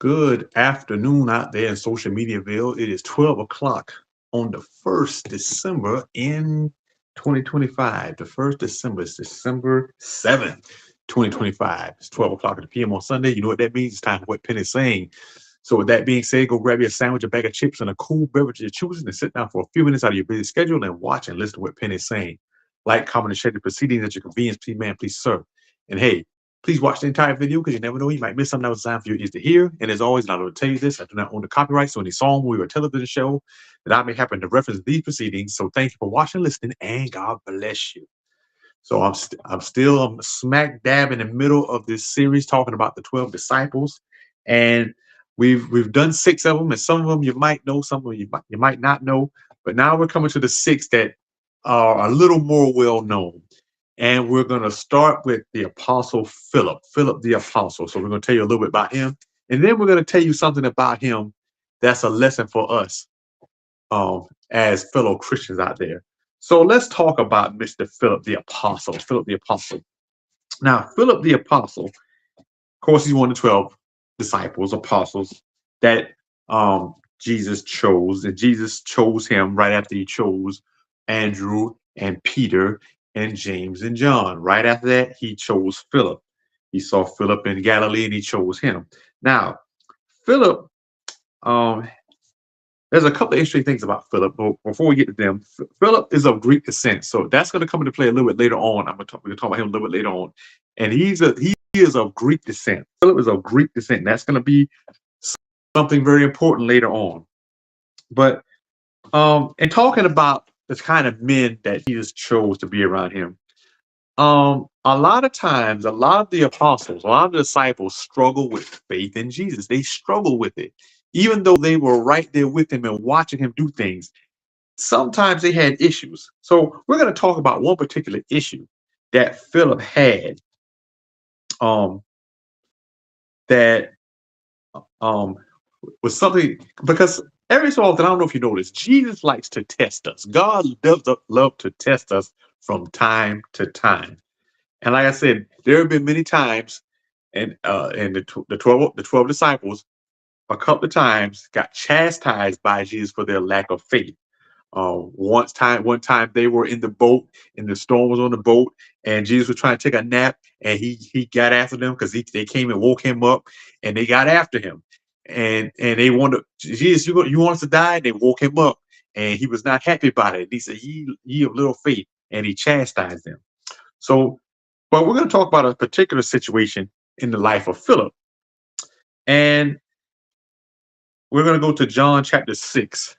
Good afternoon out there in social mediaville. It is 12 o'clock on the 1st December in 2025. The 1st December is December 7th, 2025. It's 12 o'clock at the PM on Sunday. You know what that means? It's time for What Penny's Saying. So with that being said, go grab your sandwich, a bag of chips, and a cool beverage of your choosing and sit down for a few minutes out of your busy schedule and watch and listen to what Penny's saying. Like, comment, and share the proceedings at your convenience. Please, man, please, sir. And hey, please watch the entire video because you never know, you might miss something that was designed for your ears to hear. And as always, and I'm going to tell you this, I do not own the copyrights to any song, movie, or television show that I may happen to reference these proceedings. So thank you for watching, listening, and God bless you. So I'm still smack dab in the middle of this series talking about the 12 disciples. And we've done 6 of them, and some of them you might know, some of them you might not know. But now we're coming to the 6 that are a little more well known. And we're going to start with the Apostle Philip the Apostle. So we're going to tell you a little bit about him. And then we're going to tell you something about him that's a lesson for us as fellow Christians out there. So let's talk about Mr. Philip the Apostle. Philip the Apostle. Now, Philip the Apostle, of course, he's one of the 12 disciples, apostles that Jesus chose. And Jesus chose him right after he chose Andrew and Peter and James and John. Right after that, he chose Philip. He saw Philip in Galilee and he chose him. Now, Philip, there's a couple of interesting things about Philip, but before we get to them, Philip is of Greek descent. So that's going to come into play a little bit later on. We're going to talk about him a little bit later on. And he is of Greek descent. Philip is of Greek descent. And that's going to be something very important later on. But in talking about the kind of men that Jesus chose to be around him, a lot of times, a lot of the apostles, a lot of the disciples struggle with faith in Jesus. They struggle with it. Even though they were right there with him and watching him do things, sometimes they had issues. So we're going to talk about one particular issue that Philip had, that was something, because every so often, I don't know if you notice, Jesus likes to test us. God does love to test us from time to time. And like I said, there have been many times, and the 12 disciples, a couple of times got chastised by Jesus for their lack of faith. One time they were in the boat, and the storm was on the boat, and Jesus was trying to take a nap, and he got after them because they came and woke him up, and they got after him, and they wanted, Jesus, you want us to die? And they woke him up, and he was not happy about it. He said, ye of little faith, and he chastised them. So, but we're going to talk about a particular situation in the life of Philip, and we're going to go to John chapter 6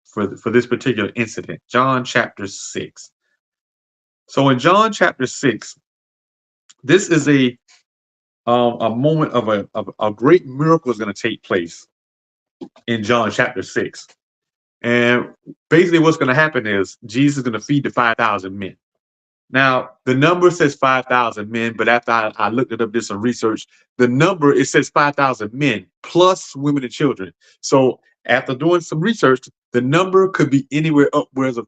for this particular incident. John chapter 6. So in John chapter 6, this is a moment of a great miracle is going to take place in John chapter 6. And basically what's going to happen is Jesus is going to feed the 5,000 men. Now, the number says 5,000 men, but after I looked it up, did some research, the number, it says 5,000 men plus women and children. So after doing some research, the number could be anywhere upwards of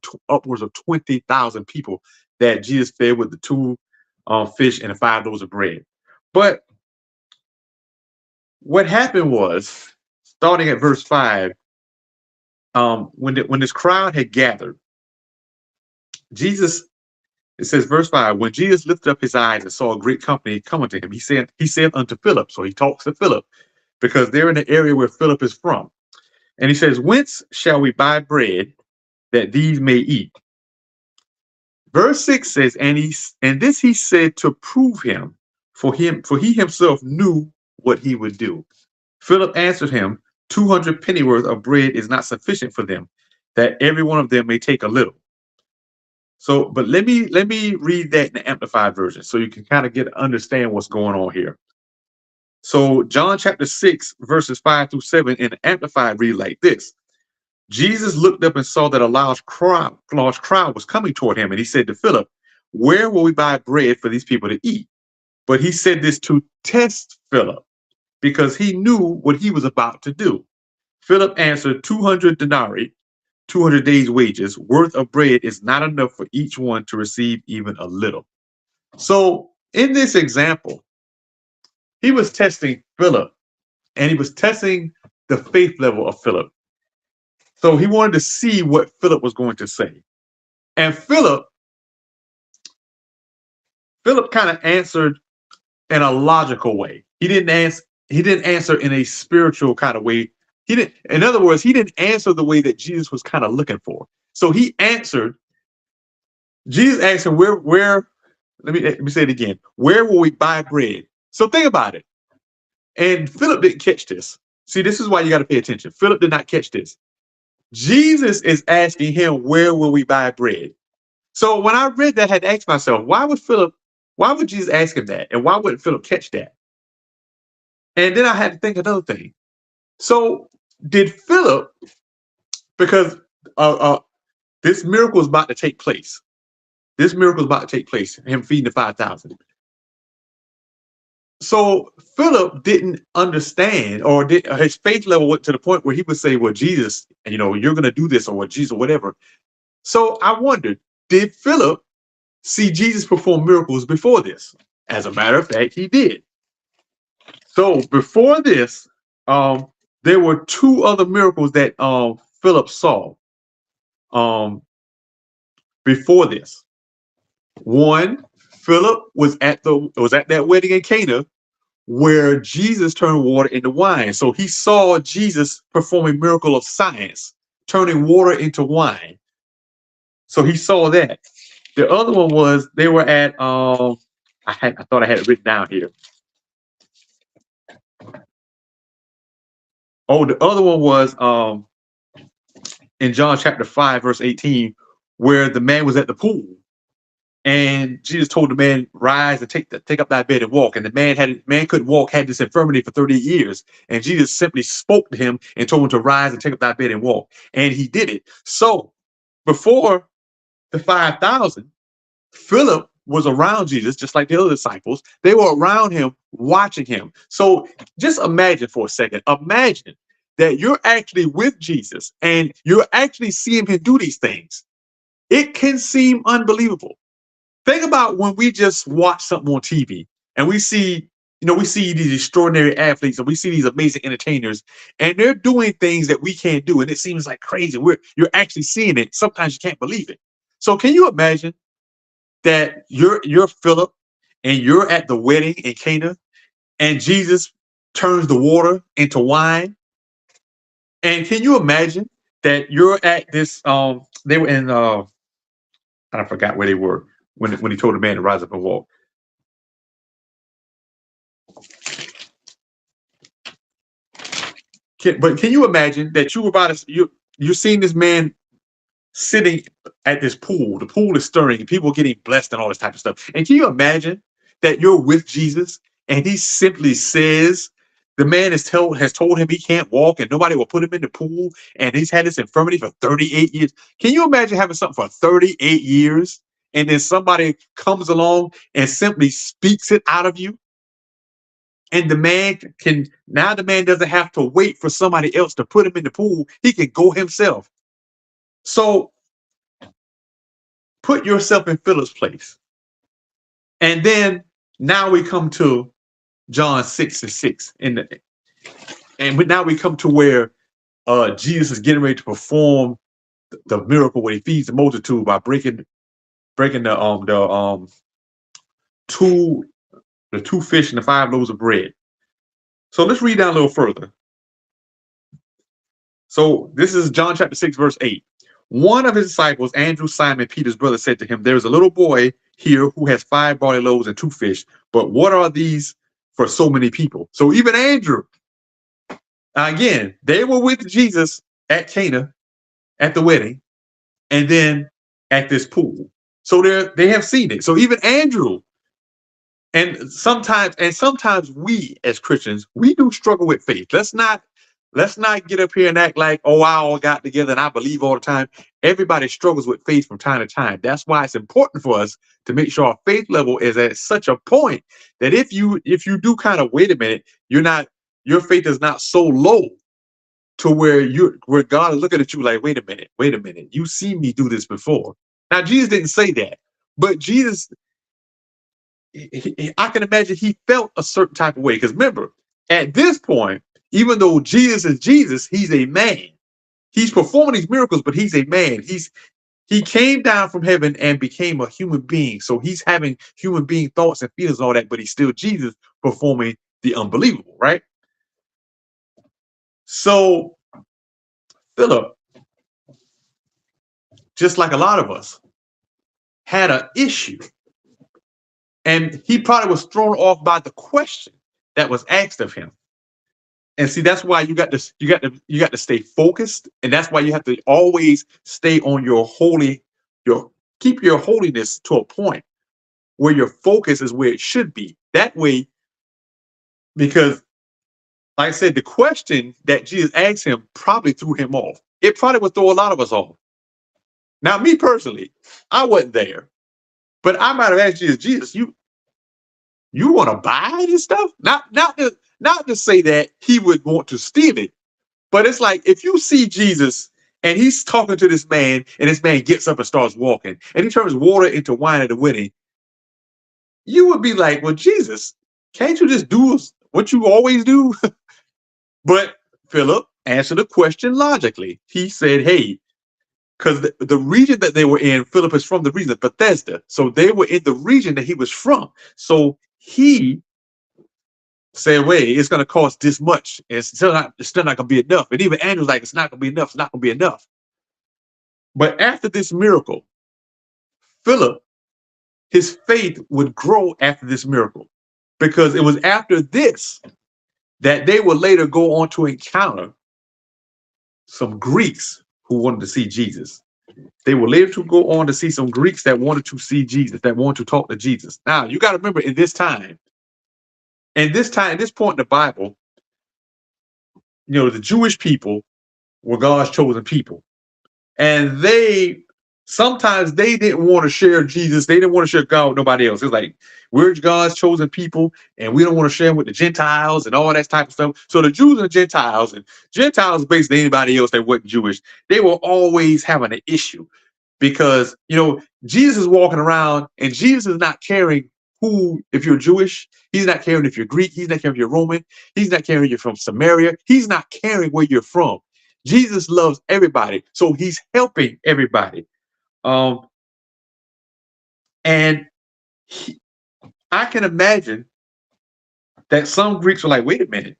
20,000 people that Jesus fed with the 2 fish and the 5 loaves of bread. But what happened was, starting at verse 5, when this crowd had gathered, Jesus, it says, verse 5, when Jesus lifted up his eyes and saw a great company coming to him, he said unto Philip, so he talks to Philip, because they're in the area where Philip is from. And he says, whence shall we buy bread that these may eat? Verse 6 says, and this he said to prove him, for he himself knew what he would do. Philip answered him, 200 pennyworth of bread is not sufficient for them, that every one of them may take a little. So, but let me read that in the Amplified version so you can kind of understand what's going on here. So John chapter 6, verses 5 through 7 in the Amplified read like this. Jesus looked up and saw that a large crowd was coming toward him. And he said to Philip, where will we buy bread for these people to eat? But he said this to test Philip, because he knew what he was about to do. Philip answered, 200 denarii, 200 days' wages worth of bread is not enough for each one to receive even a little. So in this example, he was testing Philip and he was testing the faith level of Philip. So he wanted to see what Philip was going to say. And Philip kind of answered in a logical way. He didn't answer in a spiritual kind of way. In other words, he didn't answer the way that Jesus was kind of looking for. So he answered, Jesus asked him, where, let me say it again. Where will we buy bread? So think about it. And Philip didn't catch this. See, this is why you got to pay attention. Philip did not catch this. Jesus is asking him, where will we buy bread? So when I read that, I had to ask myself, why would Jesus ask him that? And why wouldn't Philip catch that? And then I had to think another thing. So did Philip, because this miracle is about to take place. This miracle is about to take place, him feeding the 5,000. So Philip didn't understand, or his faith level went to the point where he would say, well, Jesus, you're going to do this, or Jesus, or whatever. So I wondered, did Philip see Jesus perform miracles before this? As a matter of fact, he did. So before this, there were two other miracles that Philip saw before this. One, Philip was at that wedding in Cana where Jesus turned water into wine. So he saw Jesus perform a miracle of science, turning water into wine. So he saw that. The other one was they were at I thought I had it written down here. Oh, the other one was in John chapter 5, verse 18, where the man was at the pool. And Jesus told the man, rise and take up thy bed and walk. And the man couldn't walk, had this infirmity for 38 years. And Jesus simply spoke to him and told him to rise and take up thy bed and walk. And he did it. So before the 5,000, Philip was around Jesus, just like the other disciples. They were around him, watching him. So just imagine for a second, imagine that you're actually with Jesus and you're actually seeing him do these things. It can seem unbelievable. Think about when we just watch something on TV and we see these extraordinary athletes and we see these amazing entertainers and they're doing things that we can't do. And it seems like crazy. You're actually seeing it. Sometimes you can't believe it. So can you imagine that you're Philip and you're at the wedding in Cana and Jesus turns the water into wine? And can you imagine that you're at this, they were in, I forgot where they were when he told the man to rise up and walk. But can you imagine that you're seeing this man sitting at this pool? The pool is stirring and people are getting blessed and all this type of stuff. And can you imagine that you're with Jesus and he simply says, the man has told him he can't walk and nobody will put him in the pool, and he's had this infirmity for 38 years. Can you imagine having something for 38 years and then somebody comes along and simply speaks it out of you? And the man doesn't have to wait for somebody else to put him in the pool. He can go himself. So put yourself in Philip's place. And then now we come to John 6:6. Now we come to where Jesus is getting ready to perform the miracle where he feeds the multitude by breaking the two fish and the 5 loaves of bread. So let's read down a little further. So this is John chapter 6, verse 8. One of his disciples, Andrew, Simon Peter's brother, said to him, there is a little boy here who has 5 barley loaves and 2 fish, but what are these for so many people? So even Andrew, again, they were with Jesus at Cana, at the wedding, and then at this pool. So they have seen it. So even Andrew, and sometimes we as Christians, we do struggle with faith. Let's not get up here and act like, oh, I all got together and I believe all the time. Everybody struggles with faith from time to time. That's why it's important for us to make sure our faith level is at such a point that if you do kind of wait a minute, your faith is not so low to where God is looking at you like, wait a minute, you see me do this before. Now Jesus didn't say that, but Jesus, I can imagine he felt a certain type of way, because remember, at this point, Even though Jesus is Jesus, he's a man. He's performing these miracles, but he's a man. He came down from heaven and became a human being. So he's having human being thoughts and feelings and all that, but he's still Jesus performing the unbelievable, right? So Philip, just like a lot of us, had an issue. And he probably was thrown off by the question that was asked of him. And see, that's why you got to stay focused, and that's why you have to always stay on keep your holiness to a point where your focus is where it should be. That way, because like I said, the question that Jesus asked him probably threw him off. It probably would throw a lot of us off. Now, me personally, I wasn't there, but I might have asked Jesus, you want to buy this stuff? Not to say that he would want to steal it, but it's like if you see Jesus and he's talking to this man, and this man gets up and starts walking, and he turns water into wine at the wedding, you would be like, well, Jesus, can't you just do what you always do? But Philip answered the question logically. He said, hey, because the region that they were in, Philip is from the region of Bethesda. So they were in the region that he was from. So he said, wait, it's going to cost this much. It's still not going to be enough. And even Andrew's like, it's not going to be enough. It's not going to be enough. But after this miracle, Philip, his faith would grow after this miracle, because it was after this that they would later go on to encounter some Greeks who wanted to see Jesus. They would later to go on to see some Greeks that wanted to see Jesus, that wanted to talk to Jesus. Now, you got to remember, in this point in the Bible, the Jewish people were God's chosen people. And sometimes they didn't want to share Jesus. They didn't want to share God with nobody else. It's like, we're God's chosen people, and we don't want to share them with the Gentiles and all that type of stuff. So the Jews and Gentiles basically anybody else that wasn't Jewish, they were always having an issue, because, Jesus is walking around and Jesus is not caring if you're Jewish, he's not caring if you're Greek, he's not caring if you're Roman, he's not caring if you're from Samaria, he's not caring where you're from. Jesus loves everybody, so he's helping everybody. And I can imagine that some Greeks were like, wait a minute,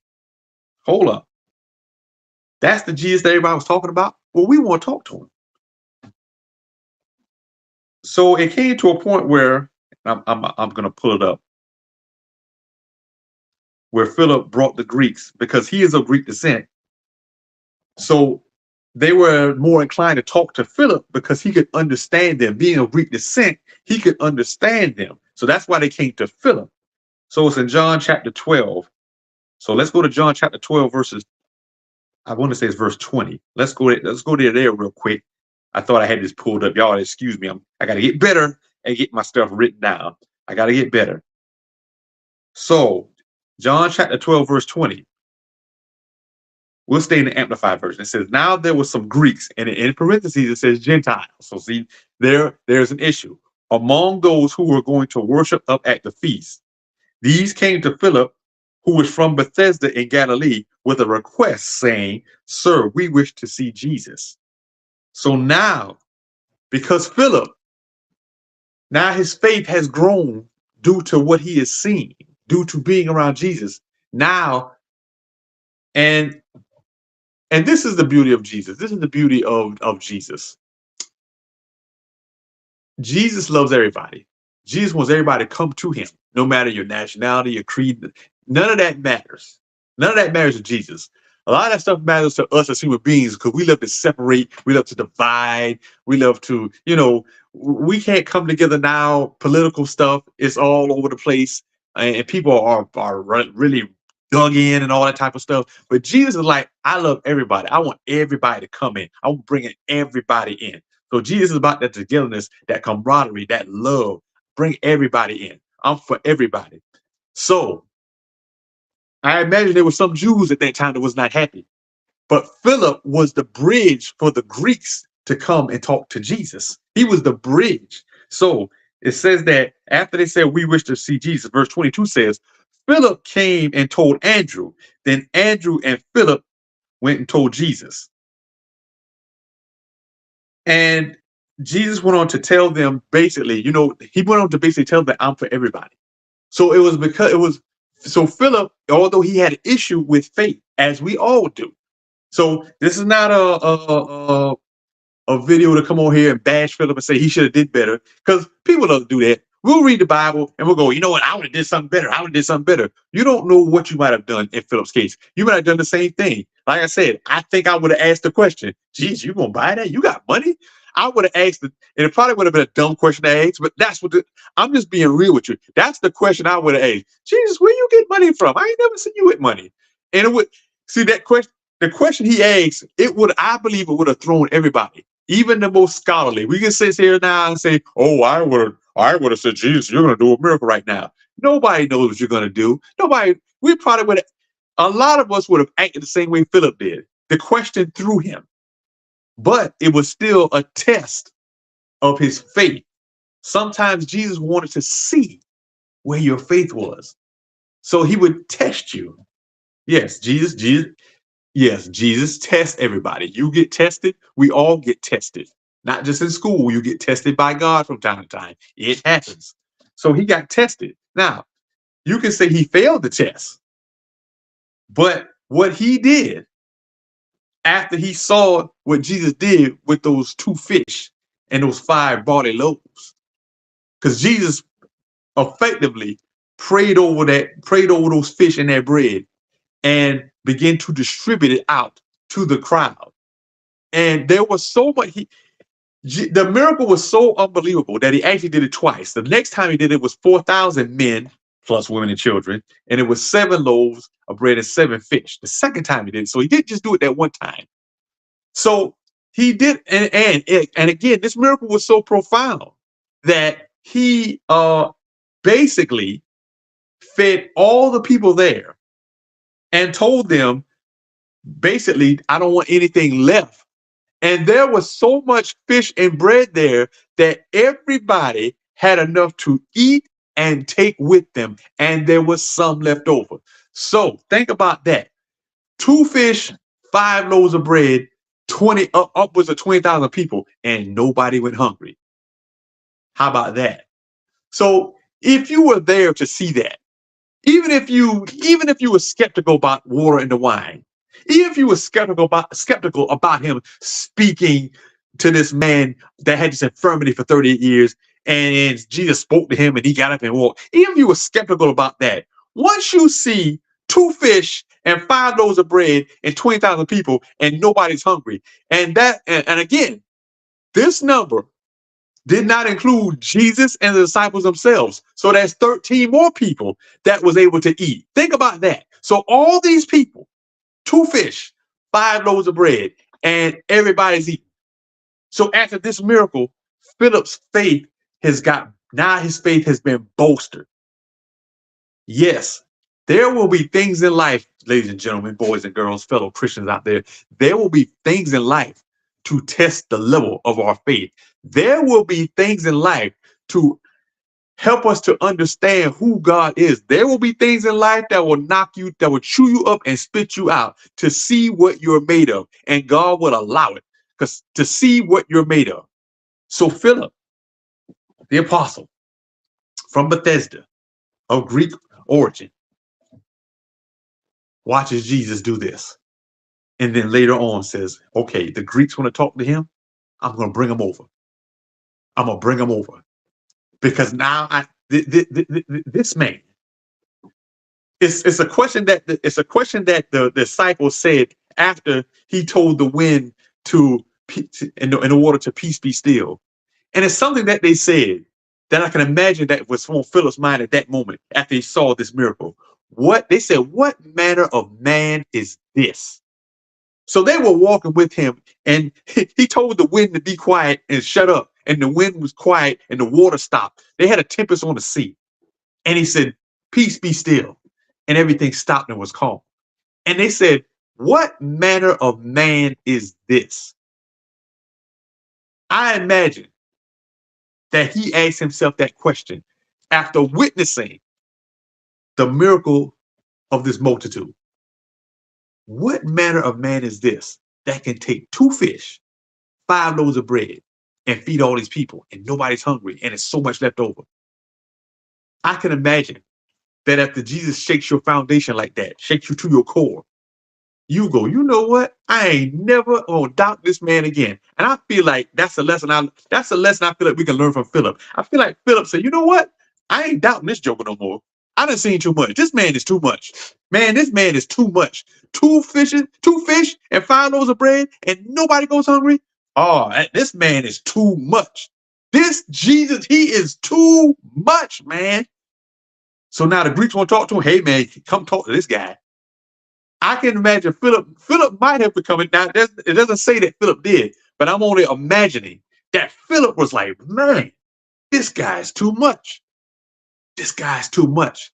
hold up. That's the Jesus that everybody was talking about? Well, we want to talk to him. So it came to a point where, I'm going to pull it up, where Philip brought the Greeks, because he is of Greek descent. So they were more inclined to talk to Philip because he could understand them. Being of Greek descent, he could understand them. So that's why they came to Philip. So it's in John chapter 12. So let's go to John chapter 12, I want to say it's verse 20. Let's go there real quick. I thought I had this pulled up. Y'all excuse me. I got to get better and get my stuff written down. I got to get better. So John chapter 12, verse 20. We'll stay in the Amplified version. It says, now there were some Greeks, and in parentheses it says Gentiles. So see, there's an issue. Among those who were going to worship up at the feast, these came to Philip, who was from Bethesda in Galilee, with a request saying, sir, we wish to see Jesus. So now, because Philip, now his faith has grown due to what he has seen, due to being around Jesus. Now, and this is the beauty of Jesus. This is the beauty of Jesus. Jesus loves everybody. Jesus wants everybody to come to him, no matter your nationality, your creed. None of that matters. None of that matters to Jesus. A lot of that stuff matters to us as human beings, because we love to separate, we love to divide, we love to, we can't come together now. Political stuff is all over the place, and people are really dug in and all that type of stuff. But Jesus is like, I love everybody. I want everybody to come in. I'm bringing everybody in. So Jesus is about that togetherness, that camaraderie, that love. Bring everybody in. I'm for everybody. So I imagine there were some Jews at that time that was not happy. But Philip was the bridge for the Greeks to come and talk to Jesus. He was the bridge. So it says that after they said, we wish to see Jesus, verse 22 says, Philip came and told Andrew. Then Andrew and Philip went and told Jesus. And Jesus went on to tell them basically, he went on to basically tell them, I'm for everybody. So it was because it was, so Philip, although he had an issue with faith, as we all do. So this is not a video to come on here and bash Philip and say he should have did better, because people don't do that. We'll read the Bible and we'll go, you know what? I would have did something better. I would have did something better. You don't know what you might have done in Philip's case. You might have done the same thing. Like I said, I think I would have asked the question, geez, you gonna buy that? You got money? I would have asked it, and it probably would have been a dumb question to ask, but I'm just being real with you. That's the question I would have asked. Jesus, where you get money from? I ain't never seen you with money. And it would see that question, the question he asked, I believe it would have thrown everybody, even the most scholarly. We can sit here now and say, oh, I would have said, Jesus, you're going to do a miracle right now. Nobody knows what you're going to do. We probably would have, a lot of us would have acted the same way Philip did. The question threw him, but it was still a test of his faith. Sometimes Jesus wanted to see where your faith was. So he would test you. Yes, Jesus tests everybody. You get tested. We all get tested. Not just in school. You get tested by God from time to time. It happens. So he got tested. Now, you can say he failed the test. But what he did after he saw what Jesus did with those 2 fish and those 5 barley loaves, because Jesus effectively prayed over those fish and that bread and began to distribute it out to the crowd. And there was so much, the miracle was so unbelievable that he actually did it twice. The next time he did it was 4,000 men plus women and children, and it was 7 loaves of bread and 7 fish. The second time he did it, so he didn't just do it that one time. So he did, and again, this miracle was so profound that he basically fed all the people there and told them, basically, I don't want anything left. And there was so much fish and bread there that everybody had enough to eat and take with them, and there was some left over. So think about that. 2 fish, 5 loaves of bread, upwards of 20,000 people, and nobody went hungry. How about that? So if you were there to see that, even if you were skeptical about water and the wine, even if you were skeptical about him speaking to this man that had this infirmity for 38 years, and Jesus spoke to him and he got up and walked, even if you were skeptical about that, once you see 2 fish and 5 loaves of bread and 20,000 people and nobody's hungry, and again, this number did not include Jesus and the disciples themselves. So that's 13 more people that was able to eat. Think about that. So all these people, 2 fish, 5 loaves of bread, and everybody's eating. So after this miracle, Philip's faith his faith has been bolstered. Yes, there will be things in life, ladies and gentlemen, boys and girls, fellow Christians out there, there will be things in life to test the level of our faith. There will be things in life to help us to understand who God is. There will be things in life that will chew you up and spit you out to see what you're made of. And God will allow it to see what you're made of. So Philip, the apostle from Bethesda of Greek origin, watches Jesus do this. And then later on says, okay, the Greeks want to talk to him. I'm going to bring him over. I'm going to bring him over. Because now this man, it's a question that the disciples said after he told the wind in the water to peace be still. And it's something that they said that I can imagine that was on Philip's mind at that moment after he saw this miracle. They said, what manner of man is this? So they were walking with him, and he told the wind to be quiet and shut up. And the wind was quiet and the water stopped. They had a tempest on the sea. And he said, peace be still. And everything stopped and was calm. And they said, what manner of man is this? I imagine that he asked himself that question after witnessing the miracle of this multitude. What manner of man is this that can take 2 fish, 5 loaves of bread, and feed all these people, and nobody's hungry, and it's so much left over? I can imagine that after Jesus shakes your foundation like that, shakes you to your core, you go, you know what? I ain't never gonna doubt this man again. And I feel like that's a lesson. That's a lesson I feel like we can learn from Philip. I feel like Philip said, you know what? I ain't doubting this joker no more. I done seen too much. This man is too much. Man, this man is too much. 2 fish, and 5 loaves of bread, and nobody goes hungry. Oh, this man is too much. This Jesus, he is too much, man. So now the Greeks want to talk to him. Hey, man, come talk to this guy. I can imagine Philip might have become it. Now, it doesn't say that Philip did, but I'm only imagining that Philip was like, man, this guy's too much. This guy's too much.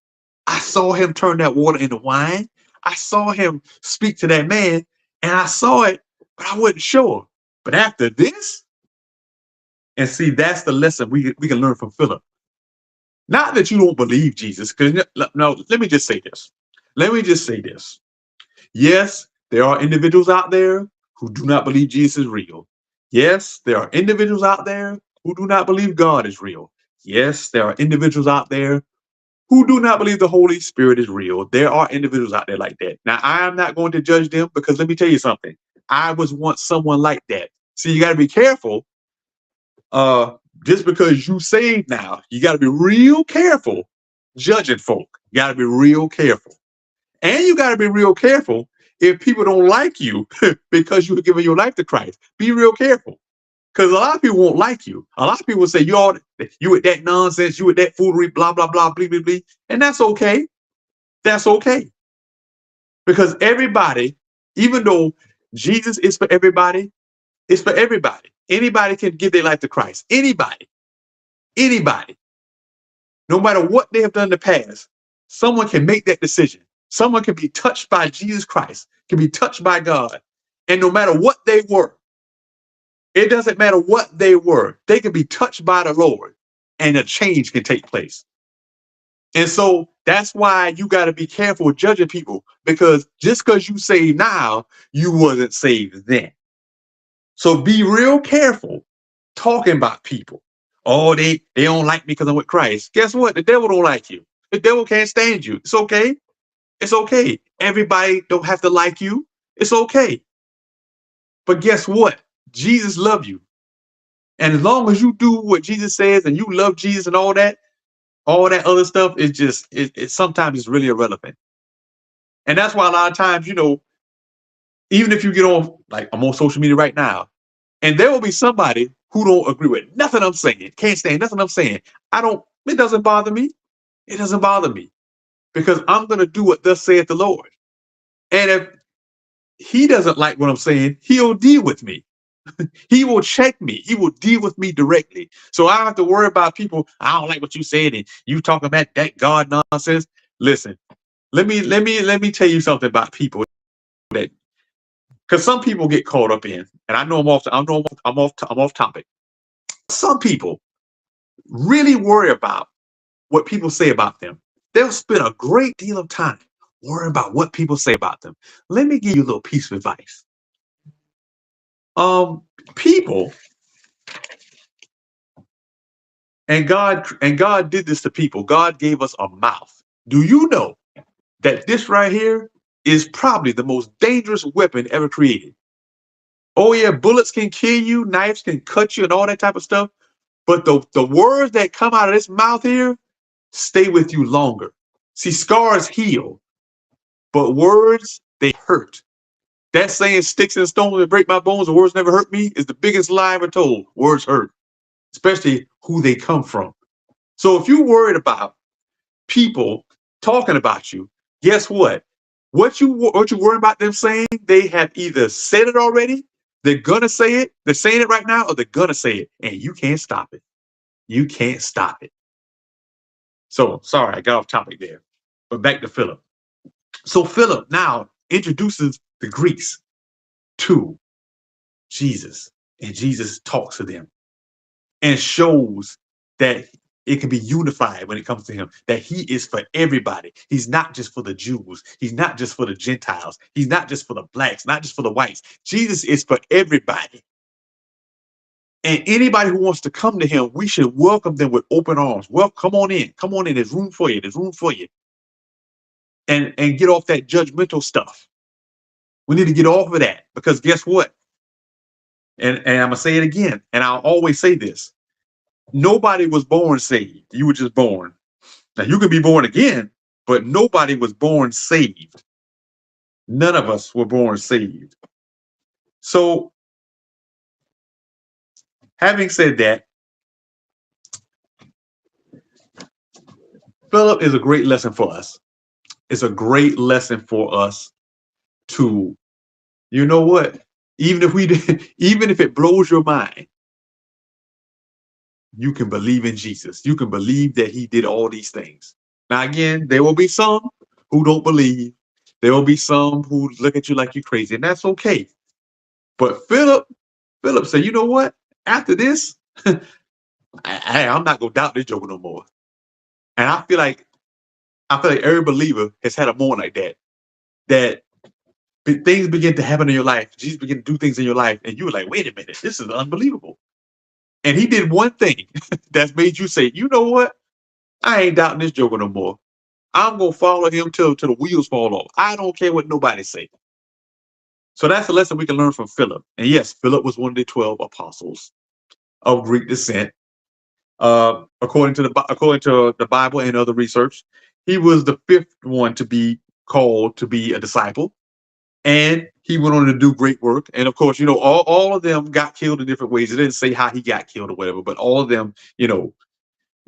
I saw him turn that water into wine. I saw him speak to that man, and I saw it, but I wasn't sure. But after this, and see, that's the lesson we can learn from Philip. Not that you don't believe Jesus, because no, let me just say this. Let me just say this. Yes, there are individuals out there who do not believe Jesus is real. Yes, there are individuals out there who do not believe God is real. Yes, there are individuals out there who do not believe the Holy Spirit is real. There are individuals out there like that. Now, I am not going to judge them, because let me tell you something. I was once someone like that. See, you got to be careful. Just because you saved now, you got to be real careful judging folk. You got to be real careful. And you got to be real careful if people don't like you because you're giving your life to Christ. Be real careful. Because a lot of people won't like you. A lot of people say, you with that nonsense, you with that foolery, blah, blah, blah, blah, blah, blah. And that's okay. That's okay. Because everybody, even though Jesus is for everybody, it's for everybody. Anybody can give their life to Christ. Anybody. Anybody. No matter what they have done in the past, someone can make that decision. Someone can be touched by Jesus Christ, can be touched by God. And no matter what they were, it doesn't matter what they were, they can be touched by the Lord and a change can take place. And so that's why you got to be careful with judging people, because just because you saved now, you wasn't saved then. So be real careful talking about people. Oh, they don't like me because I'm with Christ. Guess what? The devil don't like you. The devil can't stand you. It's okay. It's okay. Everybody don't have to like you. It's okay. But guess what? Jesus loves you. And as long as you do what Jesus says and you love Jesus and all that other stuff is just, it sometimes is really irrelevant. And that's why a lot of times, even if you get on, like I'm on social media right now, and there will be somebody who don't agree with nothing I'm saying, can't stand nothing I'm saying. It doesn't bother me. It doesn't bother me, because I'm going to do what thus saith the Lord. And if he doesn't like what I'm saying, he'll deal with me. He will check me. He will deal with me directly. So I don't have to worry about people. I don't like what you said, and you talking about that God nonsense. Listen, let me tell you something about people, that because some people get caught up in, and I know I'm off topic. Some people really worry about what people say about them. They'll spend a great deal of time worrying about what people say about them. Let me give you a little piece of advice. People, and God did this to people. God gave us a mouth. Do you know that this right here is probably the most dangerous weapon ever created? Oh yeah, bullets can kill you, knives can cut you, and all that type of stuff. But the words that come out of this mouth here stay with you longer. See, scars heal, but words, they hurt. That saying, sticks and stones will break my bones, the words never hurt me, is the biggest lie ever told. Words hurt, especially who they come from. So if you're worried about people talking about you, guess what? What you worry about them saying, they have either said it already, they're gonna say it, they're saying it right now, or they're gonna say it, and you can't stop it. You can't stop it. So sorry, I got off topic there. But back to Philip. So Philip now introduces the Greeks to Jesus, and Jesus talks to them and shows that it can be unified when it comes to him, that he is for everybody. He's not just for the Jews. He's not just for the Gentiles. He's not just for the blacks, not just for the whites. Jesus is for everybody. And anybody who wants to come to him, we should welcome them with open arms. Well, come on in. Come on in. There's room for you. There's room for you. And get off that judgmental stuff. We need to get off of that, because guess what? And I'm going to say it again, and I'll always say this. Nobody was born saved. You were just born. Now, you can be born again, but nobody was born saved. None of us were born saved. So, having said that, Philip is a great lesson for us. It's a great lesson for us to, you know what? Even if it blows your mind, you can believe in Jesus. You can believe that he did all these things. Now, again, there will be some who don't believe. There will be some who look at you like you're crazy, and that's okay. But Philip said, you know what? After this, I'm not gonna doubt this joker no more. And I feel like every believer has had a moment like that. That things begin to happen in your life. Jesus begin to do things in your life, and you were like, wait a minute, this is unbelievable. And he did one thing that's made you say, you know what? I ain't doubting this joker no more. I'm gonna follow him till the wheels fall off. I don't care what nobody say. So that's a lesson we can learn from Philip. And yes, Philip was one of the 12 apostles of Greek descent. According to the Bible and other research, he was the 5th one to be called to be a disciple. And he went on to do great work. And of course, all of them got killed in different ways. It didn't say how he got killed or whatever, but all of them,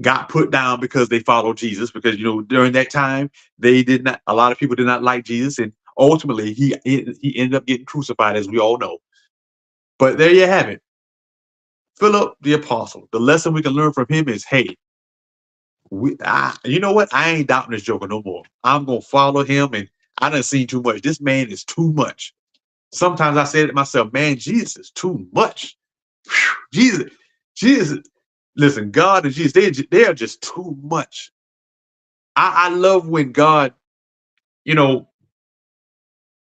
got put down because they followed Jesus. Because, during that time, a lot of people did not like Jesus. And ultimately, he ended up getting crucified, as we all know. But there you have it. Philip the apostle. The lesson we can learn from him is, hey, you know what? I ain't doubting this joker no more. I'm going to follow him, and I done seen too much. This man is too much. Sometimes I say to myself, man, Jesus is too much. Whew, Jesus, listen, God and Jesus, they are just too much. I love when God,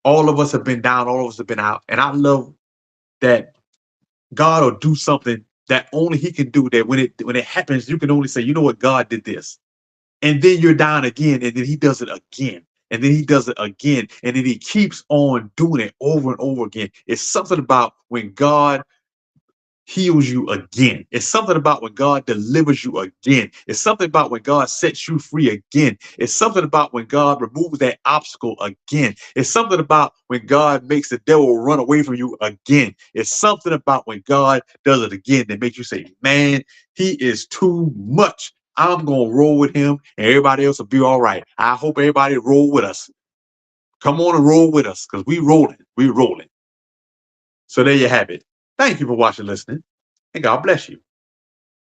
all of us have been down, all of us have been out. And I love that God will do something that only he can do, that when it happens, you can only say, you know what, God did this. And then you're down again, and then he does it again. And then he does it again. And then he keeps on doing it over and over again. It's something about when God heals you again. It's something about when God delivers you again. It's something about when God sets you free again. It's something about when God removes that obstacle again. It's something about when God makes the devil run away from you again. It's something about when God does it again that makes you say, man, he is too much. I'm going to roll with him, and everybody else will be all right. I hope everybody roll with us. Come on and roll with us, because we rolling. We rolling. So there you have it. Thank you for watching, listening, and God bless you.